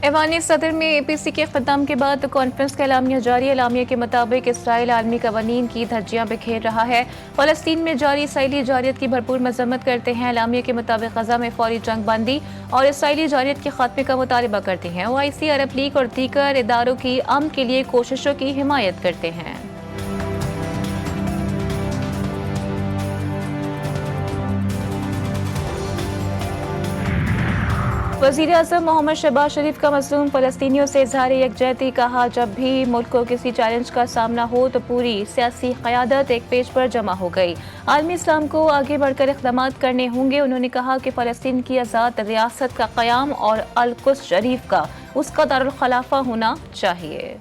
ऐवान सदर में APC के ख़त्म के बाद कॉन्फ्रेंस का एलामिया जारी। एलामिया के मुताबिक इसराइल आलमी कवानीन की धज्जियां बिखेर रहा है। फ़लस्तीन में जारी इसराइली जारियत की भरपूर मजम्मत करते हैं। एलामिया के मुताबिक गजा में फौरी जंग बंदी और इसराइली जारियत के खात्मे का मुतालबा करते हैं। OIC, अरब लीग और दीगर इदारों की अमन के लिए कोशिशों की हिमायत करते हैं। वज़ीर-ए-आज़म मोहम्मद शहबाज शरीफ का मज़लूम फ़लस्तीनियों से इज़हार यकजहती। कहा, जब भी मुल्क को किसी चैलेंज का सामना हो तो पूरी सियासी क़यादत एक पेज पर जमा हो गई। आलमी इस्लाम को आगे बढ़कर इक़दामात करने होंगे। उन्होंने कहा कि फ़लस्तीन की आज़ाद रियासत का क़याम और अल-कुद्स शरीफ का उसका दारुल ख़लाफ़ा होना चाहिए।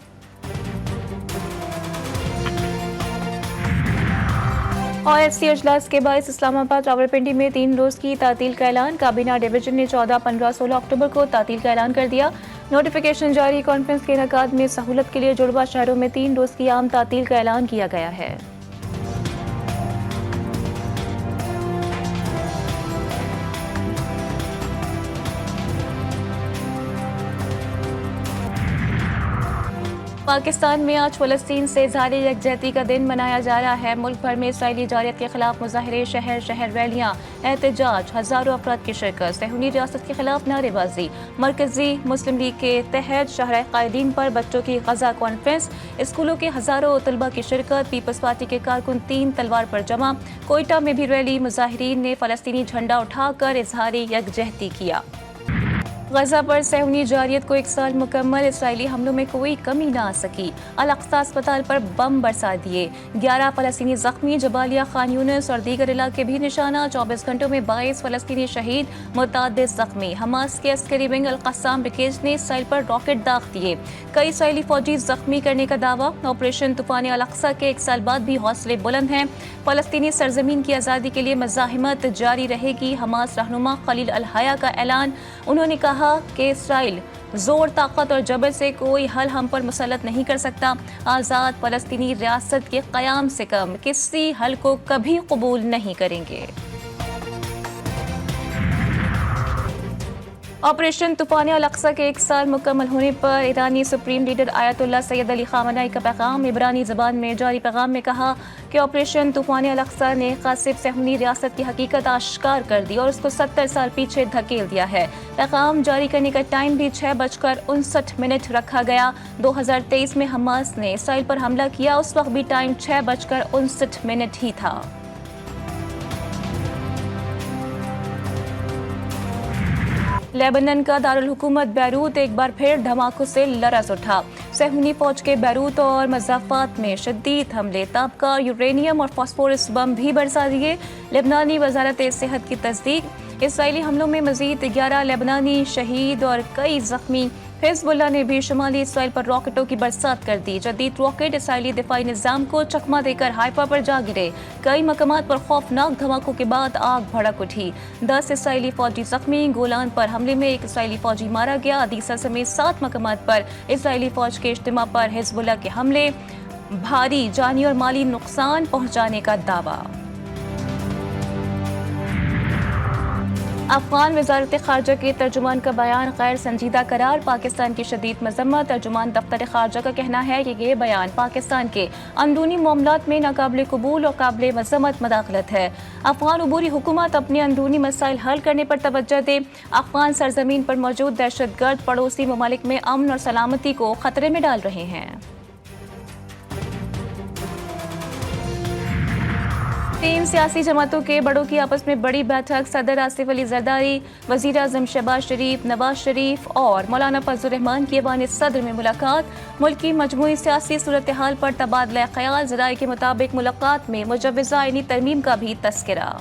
OIC अजलास के बाद इस्लामाबाद रावलपिंडी में 3 रोज़ की तातील का ऐलान। काबीना डिवीजन ने 14, 15, 16 अक्टूबर को तातील का ऐलान कर दिया। नोटिफिकेशन जारी। कॉन्फ्रेंस के इनेकाद में सहूलत के लिए जुड़वा शहरों में 3 रोज़ की आम तातील का ऐलान किया गया है। पाकिस्तान में आज फ़लस्तीन से इज़हार यकजहती का दिन मनाया जा रहा है। मुल्क भर में इसराइली जारियत के खिलाफ मुजाहरे, शहर शहर रैलियाँ, एहतजाज, हज़ारों अफराद की शिरकत, सहूनी रियासत के खिलाफ नारेबाजी। मरकजी मुस्लिम लीग के तहत शहर कायदीन पर बच्चों की गजा कॉन्फ्रेंस, स्कूलों के हज़ारों तलबा की शिरकत। पीपल्स पार्टी के कारकुन 3 तलवार पर जमा। कोयटा में भी रैली। मुजाहिरीन ने फ़लस्तीनी झंडा उठाकर इज़हार यकजहती किया। गजा पर सहूनी जारियत को 1 साल मुकम्मल। इसराइली हमलों में कोई कमी ना आ सकी। अल-अक्सा अस्पताल पर बम बरसा दिए। 11 फ़लस्तीनी जख्मी। जबालिया, खान यूनिस और दीगर इलाके भी निशाना। 24 घंटों में 22 फ़लस्तीनी शहीद, मुतअद्दिद जख्मी। हमास के अस्करी विंग अल-क़स्साम ब्रिगेड ने इसराइल पर रॉकेट दाग दिए। कई इसराइली फौजी जख्मी करने का दावा। ऑपरेशन तूफ़ान अल-अक्सा के 1 साल बाद भी हौसले बुलंद हैं। फ़लस्तीनी सरजमीन की आज़ादी के लिए मज़ाहिमत जारी रहेगी। हमास रहनुमा खलील अल-हया का ऐलान। उन्होंने कहा कि इसराइल जोर, ताकत और जबर से कोई हल हम पर मुसल्लत नहीं कर सकता। आज़ाद फ़लस्तीनी रियासत के क़याम से कम किसी हल को कभी कबूल नहीं करेंगे। ऑपरेशन तूफ़ान अल-अक्सा के 1 साल मुकम्मल होने पर ईरानी supreme leader Ayatollah Sayyid Ali Khamenei का पैगाम। इब्रानी ज़बान में जारी पैगाम में कहा कि ऑपरेशन तूफ़ान अल-अक्सा ने क़ासिब सहूनी रियासत की हकीकत आश्कार कर दी और उसको 70 साल पीछे धकेल दिया है। पैगाम जारी करने का टाइम भी 6:59 रखा गया। 2023 में हमास ने इसराइल पर हमला किया, उस वक्त भी टाइम 6:59 ही था। लेबनान का दारुल हुकूमत बैरूत एक बार फिर धमाकों से लरज़ उठा। सहूनी फौज के बैरूत और मज़ाफ़ात में शदीद हमले, ताबका यूरेनियम और फास्फोरस बम भी बरसा दिए। लेबनानी वज़ारत सेहत की तस्दीक। इसराइली हमलों में मज़ीद 11 लेबनानी शहीद और कई ज़ख्मी। हिज़्बुल्लाह ने भी शुमाली इसराइल पर रॉकेटों की बरसात कर दी। जदीद रॉकेट इसराइली दिफाई निज़ाम को चकमा देकर हाइफा पर जा गिरे। कई मकामात पर खौफनाक धमाकों के बाद आग भड़क उठी। 10 इसराइली फौजी जख्मी। गोलान पर हमले में 1 इसराइली फौजी मारा गया। अदीसा समेत 7 मकामात पर इसराइली फौज के इज्तिमा पर हिज़्बुल्लाह के हमले, भारी जानी और माली नुकसान पहुँचाने का दावा। अफगान वज़ारत ख़ारजा के तर्जुमान का बयान गैर संजीदा करार। पाकिस्तान की शदीद मज़म्मत। तर्जुमान दफ्तर ख़ारजा का कहना है कि ये बयान पाकिस्तान के अंदरूनी मामलात में नाकाबिल कबूल और काबिल मज़म्मत मदाखलत है। अफगान अबूरी हुकूमत अपने अंदरूनी मसाइल हल करने पर तवज्जो दे। अफगान सरजमीन पर मौजूद दहशतगर्द पड़ोसी ममालिक में अमन और सलामती को खतरे में डाल रहे हैं। 3 सियासी जमातों के बड़ों की आपस में बड़ी बैठक। सदर आसिफ अली जरदारी, वज़ीर आज़म शहबाज शरीफ, नवाज शरीफ और मौलाना फजल रहमान की ऐवान सदर में मुलाकात। मुल्क की मजमूई सियासी सूरत हाल पर तबादला ख्याल। ज़राए के मुताबिक मुलाकात में मुजव्वज़ा आईनी तरमीम का भी तस्करा।